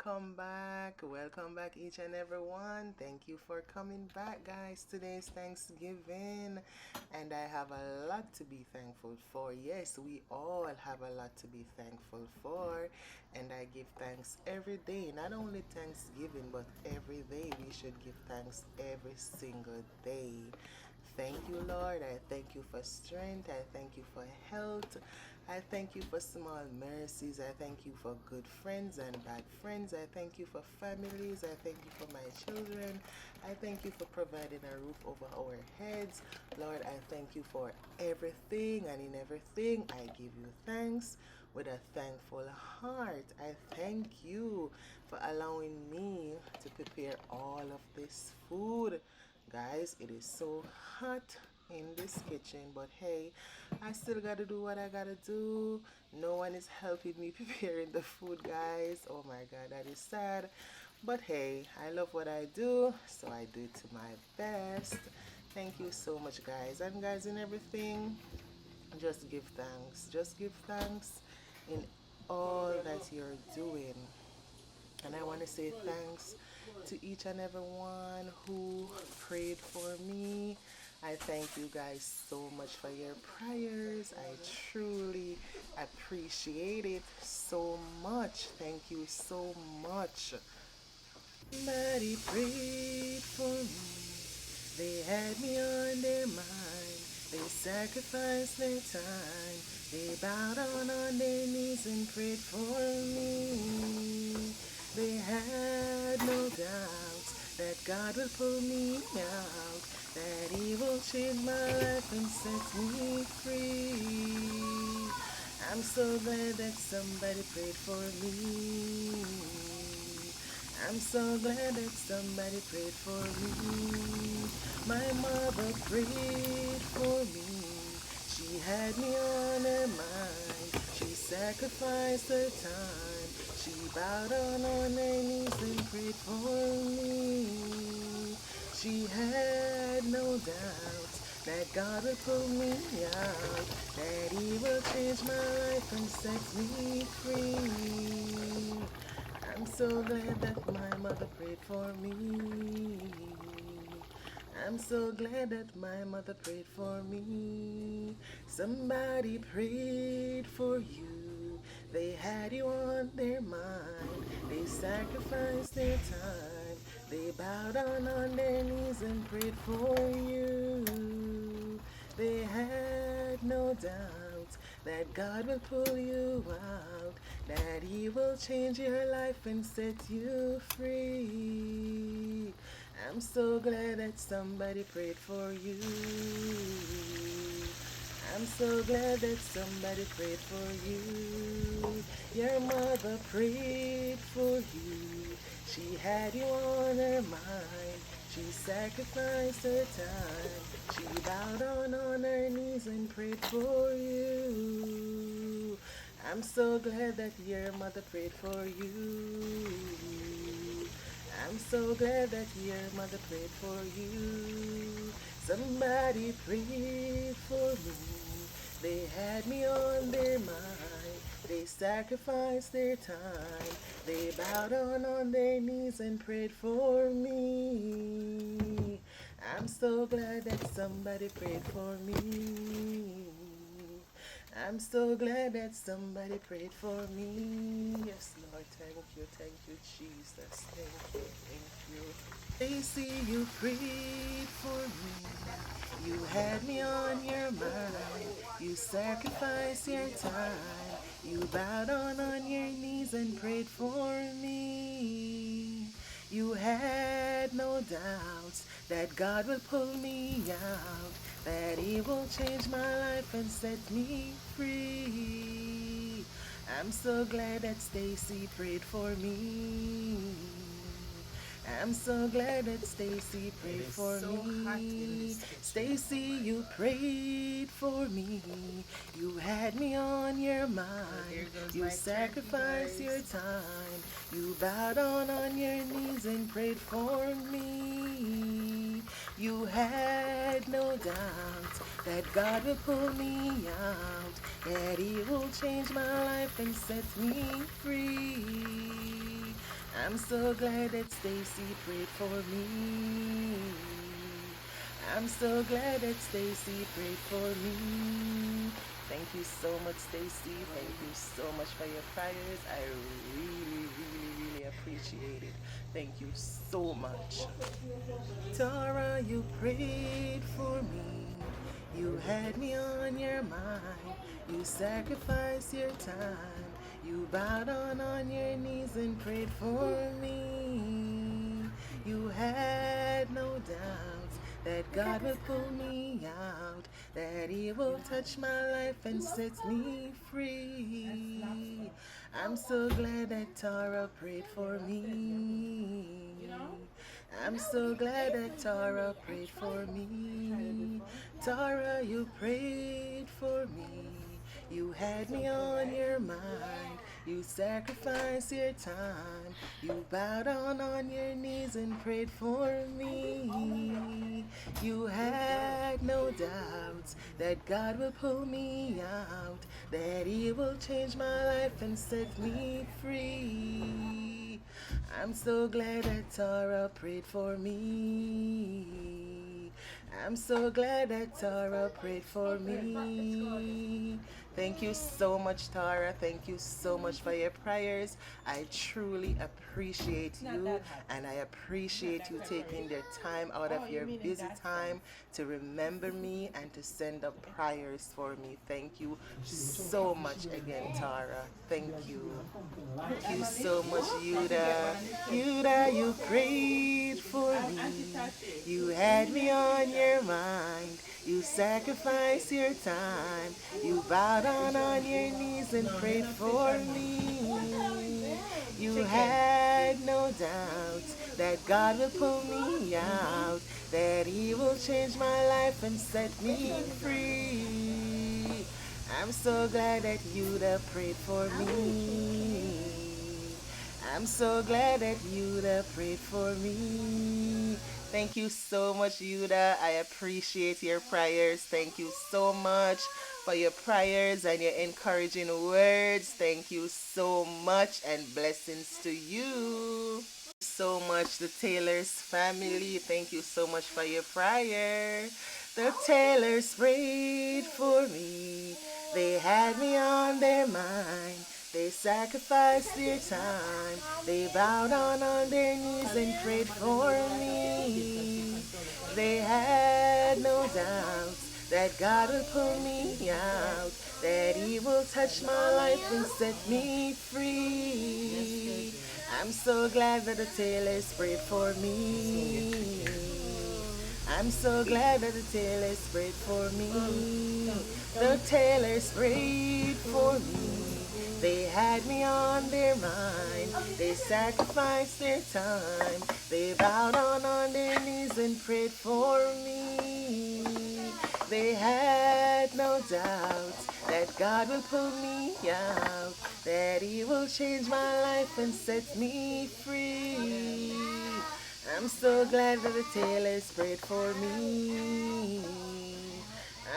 Welcome back, each and everyone. Thank you for coming back, guys. Today's Thanksgiving, and I have a lot to be thankful for. Yes, we all have a lot to be thankful for, and I give thanks every day. Not only Thanksgiving, but every day we should give thanks every single day. Thank you, Lord. I thank you for strength. I thank you for health. I thank you for small mercies. I thank you for good friends and bad friends. I thank you for families. I thank you for my children. I thank you for providing a roof over our heads. Lord, I thank you for everything, and in everything I give you thanks with a thankful heart. I thank you for allowing me to prepare all of this food. Guys, it is so hot in this kitchen, but hey, I still gotta do what I gotta do. No one is helping me preparing the food, guys. Oh my god, that is sad. But hey, I love what I do, so I do it to my best. Thank you so much, guys. And guys, in everything, just give thanks. Just give thanks in all that you're doing. And I want to say thanks to each and every one who prayed for me. I thank you guys so much for your prayers. I truly appreciate it so much. Thank you so much. Somebody prayed for me. They had me on their mind. They sacrificed their time. They bowed down on their knees and prayed for me. They had no doubts that God will pull me out, that He will change my life and set me free. I'm so glad that somebody prayed for me. I'm so glad that somebody prayed for me. My mother prayed for me. She had me on her mind. She sacrificed her time. She bowed down on her knees and prayed for me. She had no doubts that God will pull me out, that He will change my life and set me free. I'm so glad that my mother prayed for me. I'm so glad that my mother prayed for me. Somebody prayed for you. They had you on their mind. They sacrificed their time. They bowed down on their knees and prayed for you. They had no doubt that God will pull you out, that He will change your life and set you free. I'm so glad that somebody prayed for you. I'm so glad that somebody prayed for you. Your mother prayed for you. She had you on her mind. She sacrificed her time. She bowed down on her knees and prayed for you. I'm so glad that your mother prayed for you. I'm so glad that your mother prayed for you. Somebody prayed for me. They had me on their mind. They sacrificed their time. They bowed down on their knees and prayed for me. I'm so glad that somebody prayed for me. I'm so glad that somebody prayed for me. Yes, Lord, thank you, Jesus. Thank you. Stacy, you prayed for me. You had me on your mind. You sacrificed your time. You bowed down on your knees and prayed for me. You had no doubts that God will pull me out, that He will change my life and set me free. I'm so glad that Stacy prayed for me. I'm so glad that Stacy prayed for me. Stacy, you prayed for me. You had me on your mind. You sacrificed your time. You bowed down on your knees and prayed for me. You had no doubt that God will pull me out, that He will change my life and set me free. I'm so glad that Stacy prayed for me. I'm so glad that Stacy prayed for me. Thank you so much, Stacy. Thank you so much for your prayers. I really appreciate it. Thank you so much. Tara, you prayed for me. You had me on your mind. You sacrificed your time. You bowed down on your knees and prayed for me. You had no doubts that God will pull me out, that He will touch my life and set me free. I'm so glad that Tara prayed for me. I'm so glad that Tara prayed for me. Tara, you prayed for me. You had me on your mind. You sacrificed your time. You bowed down on your knees and prayed for me. You had no doubts that God will pull me out, that He will change my life and set me free. I'm so glad that Tara prayed for me. I'm so glad that Tara prayed for me. Thank you so much, Tara. Thank you so much for your prayers. I truly appreciate you, and I appreciate you taking the time out of your busy time to remember me and to send up prayers for me. Thank you so much again, Tara. Thank you. Thank you so much, Yuda. Yuda, you prayed for me. You had me on your mind. You sacrificed your time. You bowed down on your knees and prayed for me. You had no doubts that God will pull me out, that He will change my life and set me free. I'm so glad that Yuda prayed for me. I'm so glad that Yuda prayed for me. Thank you so much, Yuda. I appreciate your prayers. Thank you so much for your prayers and your encouraging words. Thank you so much, and blessings to you. So much, the Taylor's family. Thank you so much for your prayer. The Taylors prayed for me. They had me on their mind. They sacrificed their time. They bowed down on their knees and prayed for me. They had no doubts that God will pull me out, that He will touch my life and set me free. I'm so glad that the Taylors prayed for me. I'm so glad that the Taylors prayed for me. The Taylors prayed for me. They had me on their mind. They sacrificed their time. They bowed down on their knees and prayed for me. They had no doubts that God will pull me out, that He will change my life and set me free. I'm so glad that the Taylors prayed for me.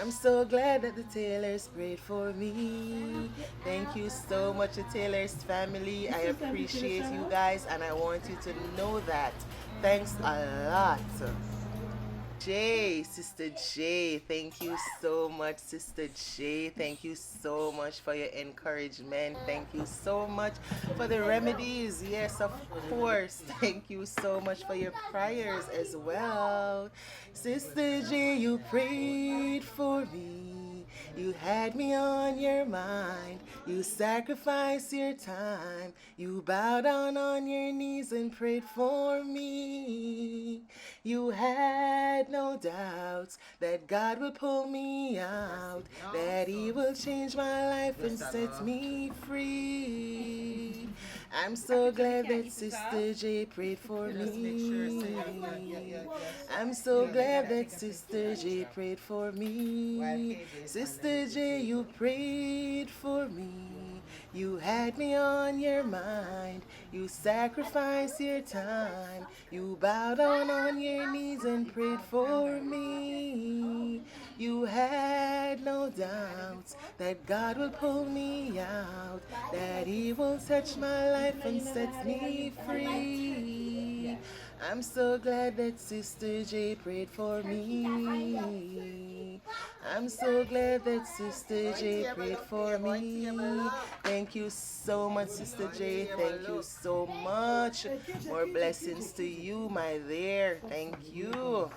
I'm so glad that the Taylors prayed for me. Thank you so much, the Taylors family. I appreciate you guys, and I want you to know that. Thanks a lot. Jay, Sister Jay, thank you so much, Sister Jay. Thank you so much for your encouragement. Thank you so much for the remedies. Yes, of course. Thank you so much for your prayers as well. Sister Jay, you prayed for me. You had me on your mind. You sacrificed your time. You bowed down on your knees and prayed for me. You had no doubts that God will pull me out, that He will change my life and set me free. I'm so glad that Sister J prayed for me. I'm so glad that Sister J prayed for me. Sister J, you prayed for me. You had me on your mind. You sacrificed your time. You bowed down on your knees and prayed for me. You had no doubts that God will pull me out, that He will touch my life and set me free. I'm so glad that Sister J prayed for me. I'm so glad that Sister J prayed for me. Thank you so much, Sister J. Thank you so much. More blessings to you, my dear. Thank you.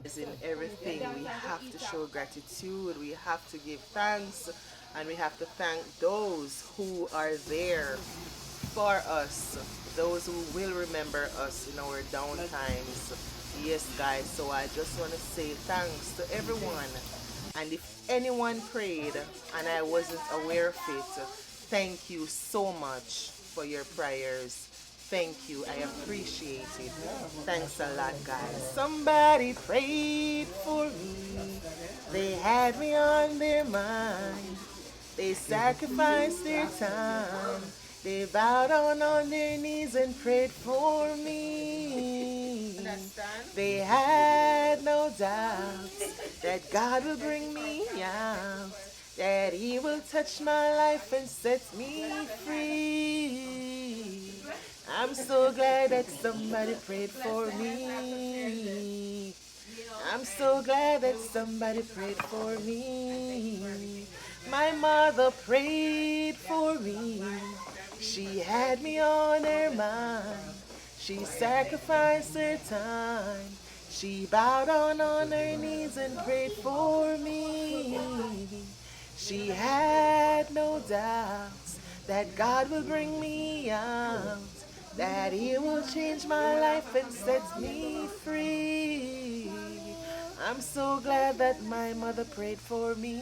As in everything, we have to show gratitude. We have to give thanks. And we have to thank those who are there for us, those who will remember us in our down times. Yes, guys, so I just want to say thanks to everyone. And if anyone prayed and I wasn't aware of it, thank you so much for your prayers. Thank you. I appreciate it. Thanks a lot, guys. Somebody prayed for me. They had me on their mind. They sacrificed their time. They bowed down on their knees and prayed for me. They had no doubts that God will bring me out, that He will touch my life and set me free. I'm so glad that somebody prayed for me. I'm so glad that somebody prayed for me. My mother prayed for me. She had me on her mind. She sacrificed her time. She bowed down on her knees and prayed for me. She had no doubts that God will bring me out, that He will change my life and set me free. I'm so glad that my mother prayed for me.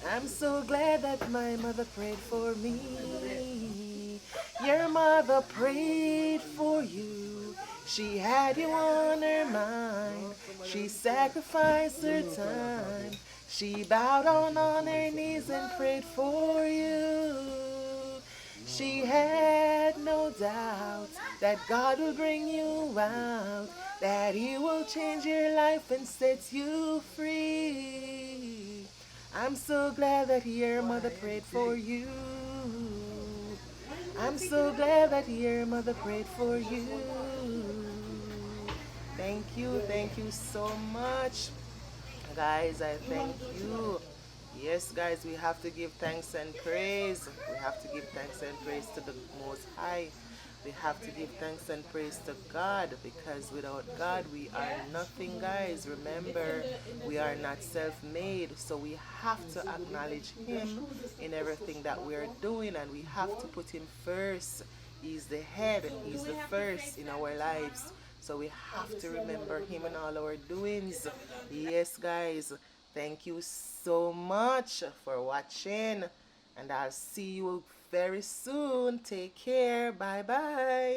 I'm so glad that my mother prayed for me. Your mother prayed for you. She had you on her mind. She sacrificed her time. She bowed down on her knees and prayed for you. She had no doubt that God will bring you out, that He will change your life and set you free. I'm so glad that your mother prayed for you. I'm so glad that your mother prayed for you. Thank you so much. Guys, I thank you. Yes, guys, we have to give thanks and praise. We have to give thanks and praise to the Most High. We have to give thanks and praise to God, because without God we are nothing, guys. Remember, we are not self-made, so we have to acknowledge Him in everything that we are doing, and we have to put Him first. He's the head, He's the first in our lives. So we have to remember Him in all our doings. Yes, guys. Thank you so much for watching. And I'll see you very soon. Take care. Bye bye.